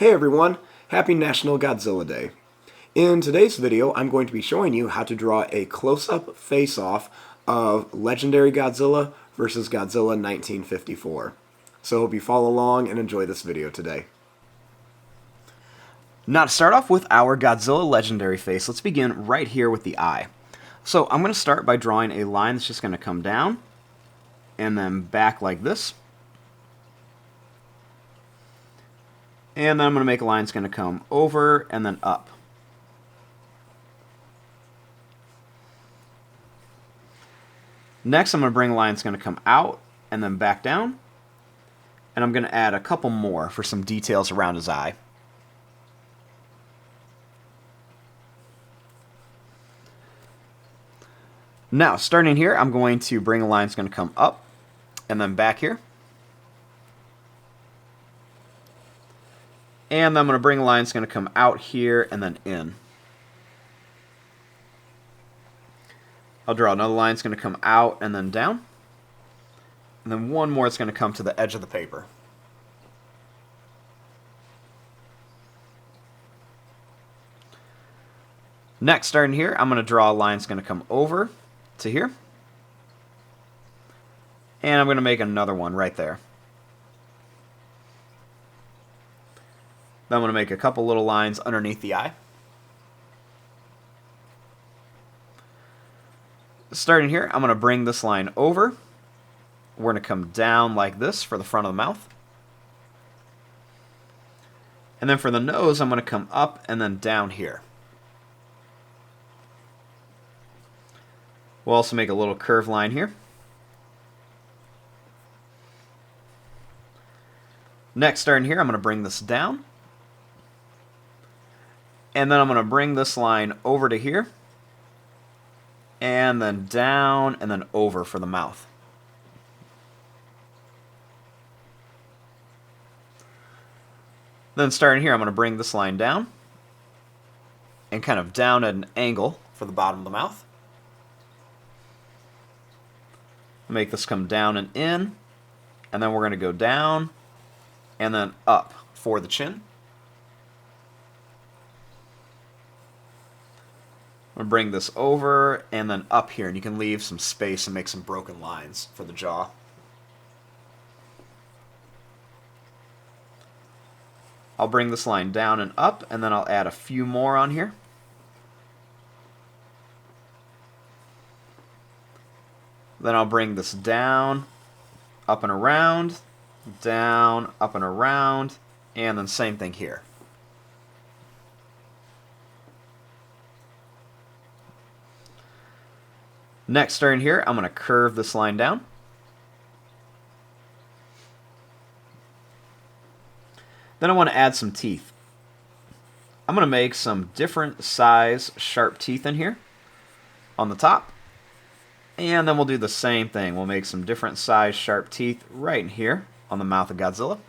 Hey everyone, happy National Godzilla Day. In today's video, I'm going to be showing you how to draw a close-up face-off of Legendary Godzilla versus Godzilla 1954. So hope you follow along and enjoy this video today. Now to start off with our Godzilla Legendary face, let's begin right here with the eye. So I'm going to start by drawing a line that's just going to come down and then back like this. And then I'm going to make a line that's going to come over and then up. Next, I'm going to bring a line that's going to come out and then back down. And I'm going to add a couple more for some details around his eye. Now, starting here, I'm going to bring a line that's going to come up and then back here. And then I'm going to bring a line that's going to come out here and then in. I'll draw another line that's going to come out and then down. And then one more that's going to come to the edge of the paper. Next, starting here, I'm going to draw a line that's going to come over to here. And I'm going to make another one right there. Then I'm going to make a couple little lines underneath the eye. Starting here, I'm going to bring this line over. We're going to come down like this for the front of the mouth. And then for the nose, I'm going to come up and then down here. We'll also make a little curved line here. Next, starting here, I'm going to bring this down. And then I'm going to bring this line over to here. And then down and then over for the mouth. Then starting here, I'm going to bring this line down. And kind of down at an angle for the bottom of the mouth. Make this come down and in. And then we're going to go down and then up for the chin. I'm going to bring this over and then up here, and you can leave some space and make some broken lines for the jaw. I'll bring this line down and up, and then I'll add a few more on here. Then I'll bring this down, up and around, down, up and around, and then same thing here. Next, starting here, I'm going to curve this line down. Then I want to add some teeth. I'm going to make some different size sharp teeth in here on the top. And then we'll do the same thing. We'll make some different size sharp teeth right in here on the mouth of Godzilla.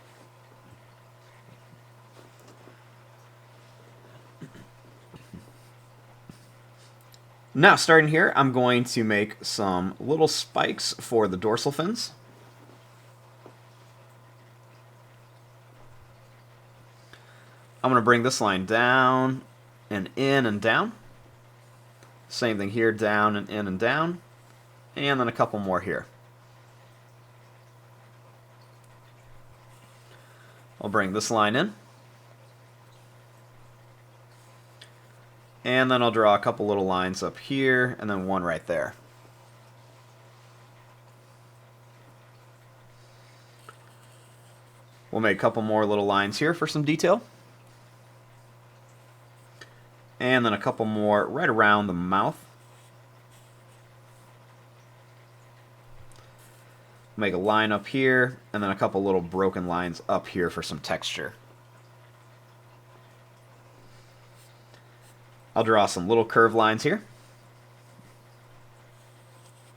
Now, starting here, I'm going to make some little spikes for the dorsal fins. I'm going to bring this line down and in and down. Same thing here, down and in and down. And then a couple more here. I'll bring this line in. And then I'll draw a couple little lines up here, and then one right there. We'll make a couple more little lines here for some detail. And then a couple more right around the mouth. Make a line up here, and then a couple little broken lines up here for some texture. I'll draw some little curved lines here.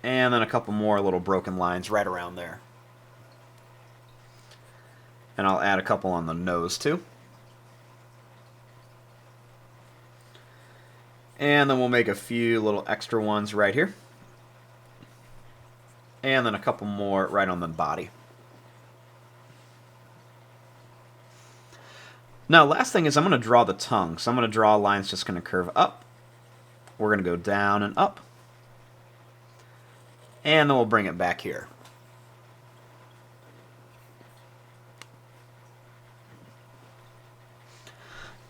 And then a couple more little broken lines right around there. And I'll add a couple on the nose too. And then we'll make a few little extra ones right here. And then a couple more right on the body. Now, last thing is I'm going to draw the tongue. So I'm going to draw a line that's just going to curve up. We're going to go down and up. And then we'll bring it back here.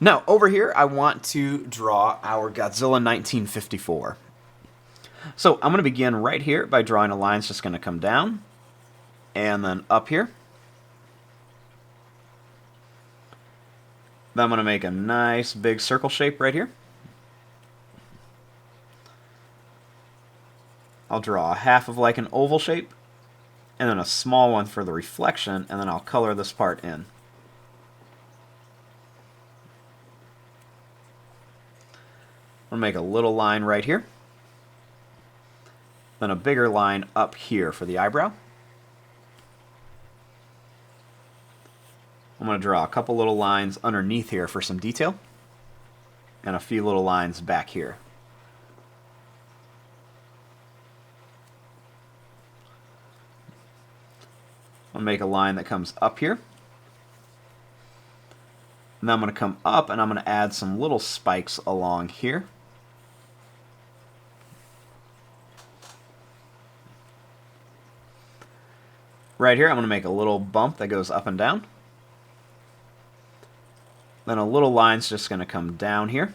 Now, over here, I want to draw our Godzilla 1954. So I'm going to begin right here by drawing a line that's just going to come down and then up here. Then I'm going to make a nice big circle shape right here. I'll draw a half of like an oval shape, and then a small one for the reflection, and then I'll color this part in. I'll make a little line right here, then a bigger line up here for the eyebrow. I'm going to draw a couple little lines underneath here for some detail, and a few little lines back here. I'm going to make a line that comes up here. And then I'm going to come up and I'm going to add some little spikes along here. Right here, I'm going to make a little bump that goes up and down. Then a little line's just going to come down here.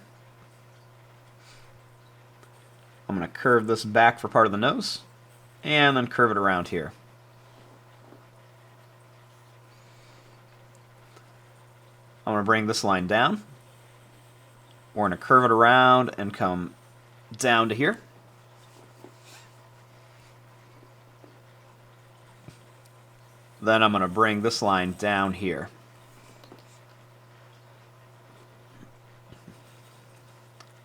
I'm going to curve this back for part of the nose, and then curve it around here. I'm going to bring this line down. We're going to curve it around and come down to here. Then I'm going to bring this line down here.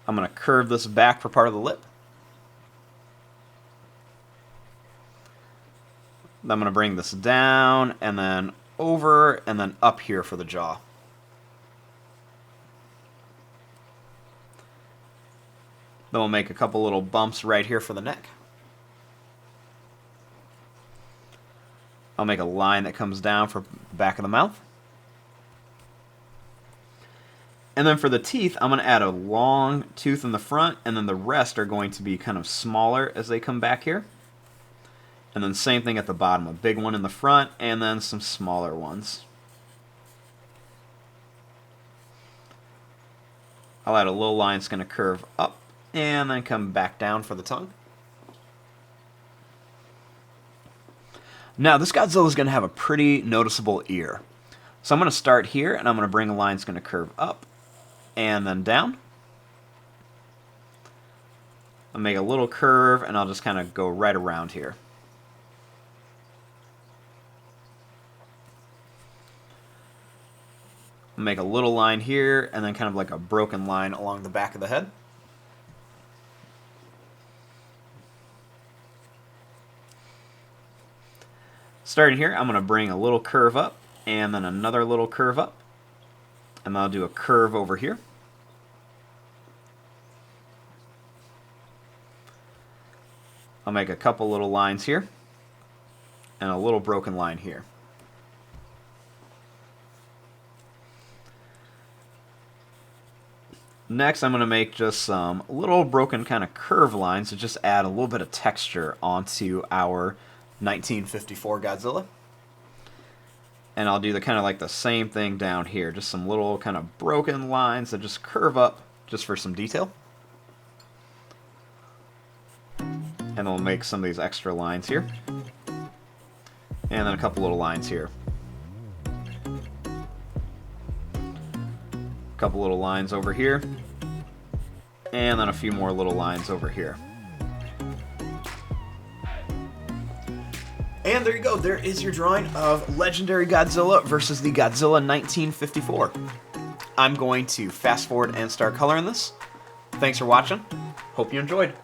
I'm going to curve this back for part of the lip. Then I'm going to bring this down and then over and then up here for the jaw. Then we'll make a couple little bumps right here for the neck. I'll make a line that comes down for the back of the mouth. And then for the teeth, I'm going to add a long tooth in the front, and then the rest are going to be kind of smaller as they come back here. And then same thing at the bottom, a big one in the front, and then some smaller ones. I'll add a little line that's going to curve up, and then come back down for the tongue. Now, this Godzilla is going to have a pretty noticeable ear. So I'm going to start here, and I'm going to bring a line that's going to curve up, and then down. I'll make a little curve, and I'll just kind of go right around here. I'll make a little line here, and then kind of like a broken line along the back of the head. Starting here, I'm going to bring a little curve up, and then another little curve up. And then I'll do a curve over here. I'll make a couple little lines here, and a little broken line here. Next, I'm going to make just some little broken kind of curve lines to just add a little bit of texture onto our 1954 Godzilla. And I'll do the kind of like the same thing down here, just some little kind of broken lines that just curve up just for some detail. And then we'll make some of these extra lines here. And then a couple little lines here. A couple little lines over here. And then a few more little lines over here. And there you go, there is your drawing of Legendary Godzilla versus the Godzilla 1954. I'm going to fast forward and start coloring this. Thanks for watching. Hope you enjoyed.